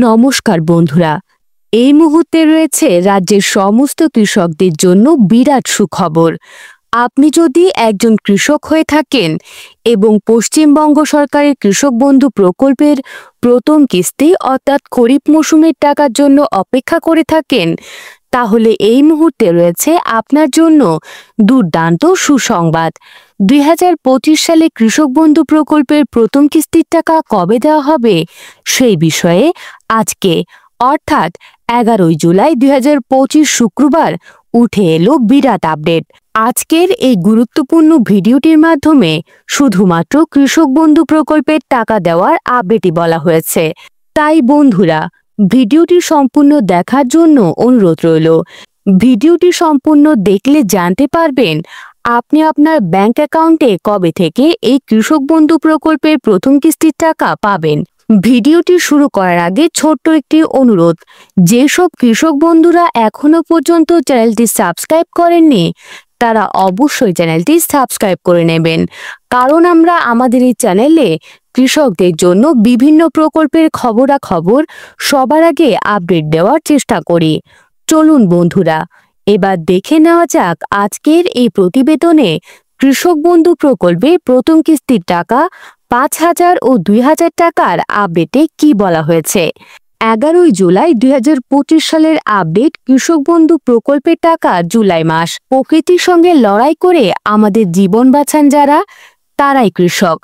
নমস্কার বন্ধুরা, এই মুহূর্তে রয়েছে রাজ্যের সমস্ত কৃষকদের জন্য বিরাট সুখবর। আপনি যদি একজন কৃষক হয়ে থাকেন এবং পশ্চিমবঙ্গ সরকারের কৃষক বন্ধু প্রকল্পের প্রথম কিস্তি অর্থাৎ খরিফ মৌসুমের টাকার জন্য অপেক্ষা করে থাকেন, তাহলে এই মুহূর্তে রয়েছে আপনার জন্য দুর্দান্ত সুসংবাদ। 2025 সালে কৃষক বন্ধু প্রকল্পের প্রথম কিস্তির টাকা কবে দেওয়া হবে সেই বিষয়ে আজকে অর্থাৎ 11 জুলাই 2025 শুক্রবার উঠে এলো বিরাট আপডেট। আজকের এই গুরুত্বপূর্ণ ভিডিওটির মাধ্যমে শুধুমাত্র কৃষক বন্ধু প্রকল্পের টাকা দেওয়ার আপডেটই বলা হয়েছে। তাই বন্ধুরা, ভিডিওটি সম্পূর্ণ দেখার জন্য অনুরোধ রইল। ভিডিওটি সম্পূর্ণ দেখলে জানতে পারবেন আপনি আপনার ব্যাংক অ্যাকাউন্টে কবে থেকে এই কৃষক বন্ধু প্রকল্পের প্রথম কিস্তির টাকা পাবেন। ভিডিওটি শুরু করার আগে ছোট্ট একটি অনুরোধ, যেসব কৃষক বন্ধুরা এখনো পর্যন্ত চ্যানেলটি সাবস্ক্রাইব করেননি তারা অবশ্যই চ্যানেলটি সাবস্ক্রাইব করে নেবেন, কারণ আমরা আমাদের এই চ্যানেলে কৃষকদের জন্য বিভিন্ন প্রকল্পের খবরাখবর সবার আগে আপডেট দেওয়ার চেষ্টা করি। চলুন বন্ধুরা, এবার দেখে নেওয়া যাক আজকের এই প্রতিবেদনে কৃষক বন্ধু প্রকল্পে প্রথম কিস্তির টাকা 5,000 ও 2,000 টাকার আপডেটে কি বলা হয়েছে। 11 জুলাই 2025 সালের আপডেট। কৃষক বন্ধু প্রকল্পের টাকা জুলাই মাস। প্রকৃতির সঙ্গে লড়াই করে আমাদের জীবন বাঁচান যারা, তারাই কৃষক।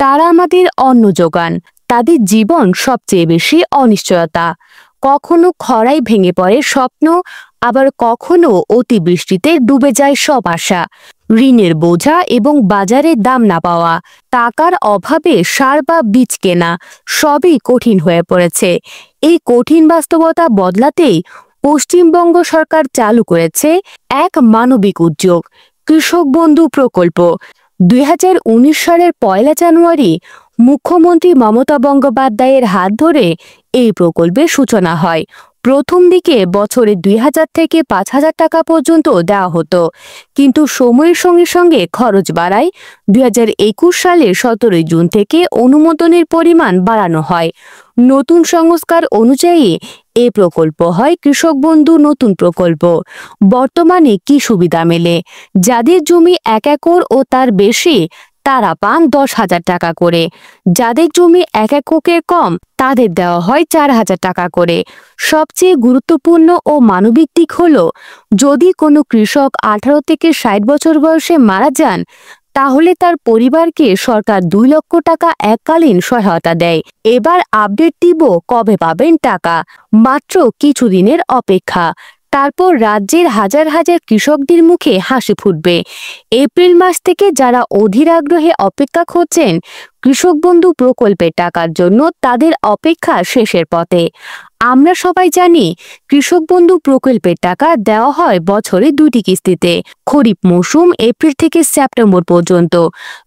তারা আমাদের অন্ন যোগান। তাদের জীবন সবচেয়ে বেশি অনিশ্চয়তা। কখনো খরায় ভেঙে পড়ে স্বপ্ন, আবার কখনো অতিবৃষ্টিতে ডুবে যায় সব আশা। ঋণের বোঝা এবং বাজারে দাম না পাওয়া, টাকার অভাবে সার বা বীজ কেনা সবই কঠিন হয়ে পড়েছে। এই কঠিন বাস্তবতা বদলাতেই পশ্চিমবঙ্গ সরকার চালু করেছে এক মানবিক উদ্যোগ, কৃষক বন্ধু প্রকল্প। 2019 সালের 1 জানুয়ারি মুখ্যমন্ত্রী মমতা বন্দ্যোপাধ্যায়ের হাত ধরে এই প্রকল্পের সূচনা হয়। প্রথম দিকে বছরে 2,000 থেকে 5,000 টাকা পর্যন্ত দেওয়া হতো, কিন্তু সময়ের সঙ্গে সঙ্গে খরচ বাড়ায় 2021 সালের 17 জুন থেকে অনুমোদনের পরিমাণ বাড়ানো হয়। নতুন সংস্কার অনুযায়ী এই প্রকল্প হয় কৃষক বন্ধু নতুন প্রকল্প। বর্তমানে কি সুবিধা মেলে? যাদের জমি 1 একর ও তার বেশি তারা পান 10,000 টাকা করে। যাদের জমি 1 একরের কম তাদের দেওয়া হয় 4,000 টাকা করে। সবচেয়ে গুরুত্বপূর্ণ ও মানবিক দিক হলো, যদি কোনো কৃষক 18 থেকে 60 বছর বয়সে মারা যান, তাহলে তার পরিবারকে সরকার 2 লক্ষ টাকা এককালীন সহায়তা দেয়। এবার আপডেট দিব কবে পাবেন টাকা। মাত্র কিছুদিনের অপেক্ষা, তারপর রাজ্যের হাজার হাজার কৃষকদের মুখে হাসি ফুটবে। এপ্রিল মাস থেকে যারা অধীর আগ্রহে অপেক্ষা করছেন কৃষক বন্ধু প্রকল্পের টাকার জন্য, তাদের অপেক্ষা শেষের পথে। আমরা সবাই জানি কৃষক বন্ধু প্রকল্পের টাকা দেওয়া হয় বছরে 2টি কিস্তিতে। খরিফ মৌসুম এপ্রিল থেকে সেপ্টেম্বর পর্যন্ত,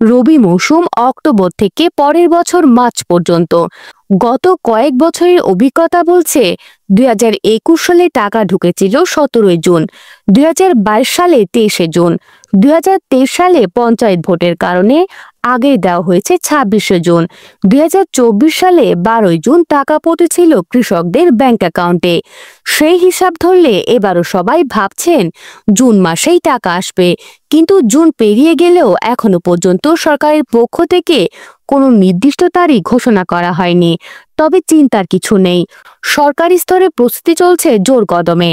রবি মৌসুম অক্টোবর থেকে পরের বছর মার্চ পর্যন্ত। গত কয়েক বছরের অভিজ্ঞতা বলছে 2021 সালে টাকা ঢুকেছিল 17 জুন, 2022 সালে 23 জুন, 2023 সালে পঞ্চায়েত ভোটের কারণে আগে দেওয়া হয়েছে 26 জুন, 2024 সালে 12 জুন টাকা পৌঁছেছিল কৃষকদের ব্যাংক অ্যাকাউন্টে। সেই হিসাব ধরলে এবারও সবাই ভাবছেন জুন মাসেই টাকা আসবে, কিন্তু জুন পেরিয়ে গেলেও এখনো পর্যন্ত সরকারের পক্ষ থেকে কোনো নির্দিষ্ট তারিখ ঘোষণা করা হয়নি। তবে চিন্তার কিছু নেই, সরকারি স্তরে প্রস্তুতি চলছে জোর কদমে।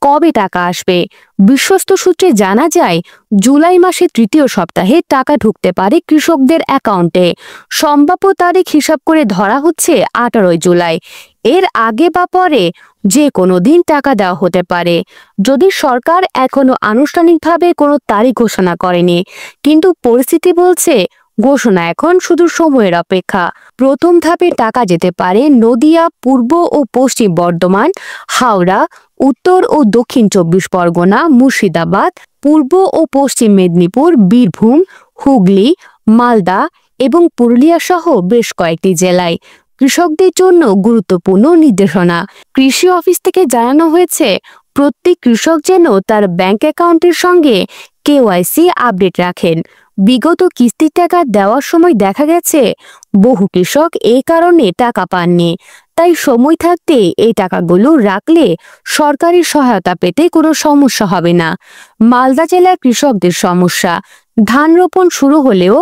কবে টাকা আসবে? বিশ্বস্ত সূত্রে জানা যায় জুলাই মাসের 3য় সপ্তাহে টাকা ঢুকতে পারে কৃষকদের অ্যাকাউন্টে। সম্ভাব্য তারিখ হিসাব করে ধরা হচ্ছে 18 জুলাই। এর আগে বা পরে যে কোনো দিন টাকা দেওয়া হতে পারে, যদি সরকার এখনো আনুষ্ঠানিকভাবে কোনো তারিখ ঘোষণা করেনি। কিন্তু পরিস্থিতি বলছে ঘোষণা এখন শুধু সময়ের অপেক্ষা। প্রথম ধাপে টাকা যেতে পারে নদিয়া, পূর্ব ও পশ্চিম বর্ধমান, হাওড়া, উত্তর ও দক্ষিণ 24 পরগনা, মুর্শিদাবাদ, পূর্ব ও পশ্চিম মেদিনীপুর, বীরভূম, হুগলি, মালদা এবং পুরুলিয়া সহ বেশ কয়েকটি জেলায়। কৃষকদের জন্য গুরুত্বপূর্ণ নির্দেশনা। কৃষি অফিস থেকে জানানো হয়েছে প্রত্যেক কৃষক যেন তার ব্যাংক অ্যাকাউন্টের সঙ্গে KYC আপডেট রাখেন। বিগত কিস্তির টাকা দেওয়ার সময় দেখা গেছে বহু কৃষক এই কারণে টাকা পাননি। তাই সময় থাকতে এই টাকাগুলো রাখলে সরকারি সহায়তা পেতে কোনো সমস্যা হবে না। মালদা জেলার কৃষকদের সমস্যা, ধান রোপণ শুরু হলেও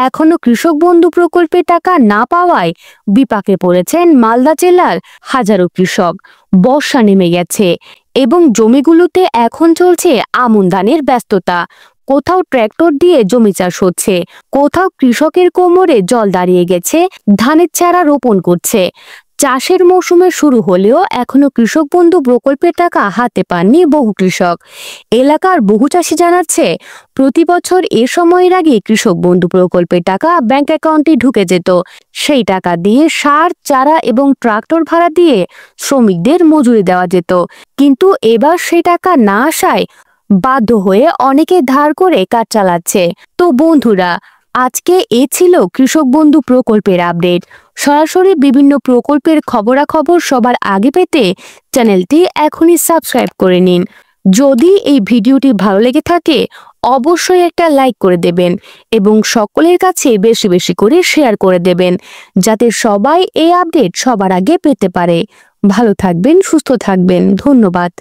এখনো কৃষক বন্ধু প্রকল্পের টাকা না পাওয়ায় বিপাকে পড়েছেন মালদা জেলার হাজারো কৃষক। বর্ষা নেমে গেছে এবং জমিগুলোতে এখন চলছে আমন ধানের ব্যস্ততা। কোথাও ট্র্যাক্টর দিয়ে জমি চাষ হচ্ছে, কোথাও কৃষকের কোমরে জল দাঁড়িয়ে গেছে, ধানের চারা রোপণ করছে। চাষের মৌসুমে শুরু হলেও এখনো কৃষক বন্ধু প্রকল্পের টাকা হাতে পাননি বহু কৃষক। এলাকার বহু চাষি জানাচ্ছে, প্রতি বছর এ সময়ের আগে কৃষক বন্ধু প্রকল্পের টাকা ব্যাংক অ্যাকাউন্টে ঢুকে যেত। সেই টাকা দিয়ে সার, চারা এবং ট্রাক্টর ভাড়া দিয়ে শ্রমিকদের মজুরি দেওয়া যেত। কিন্তু এবার সেই টাকা না আসায় বাধ্য হয়ে অনেকে ধার করে কাজ চালাচ্ছে। তো বন্ধুরা, আজকে এ ছিল কৃষক বন্ধু প্রকল্পের আপডেট। সরাসরি বিভিন্ন প্রকল্পের খবরাখবর সবার আগে পেতে চ্যানেলটি এখনই সাবস্ক্রাইব করে নিন। যদি এই ভিডিওটি ভালো লেগে থাকে অবশ্যই একটা লাইক করে দেবেন এবং সকলের কাছে বেশি বেশি করে শেয়ার করে দেবেন, যাতে সবাই এই আপডেট সবার আগে পেতে পারে। ভালো থাকবেন, সুস্থ থাকবেন। ধন্যবাদ।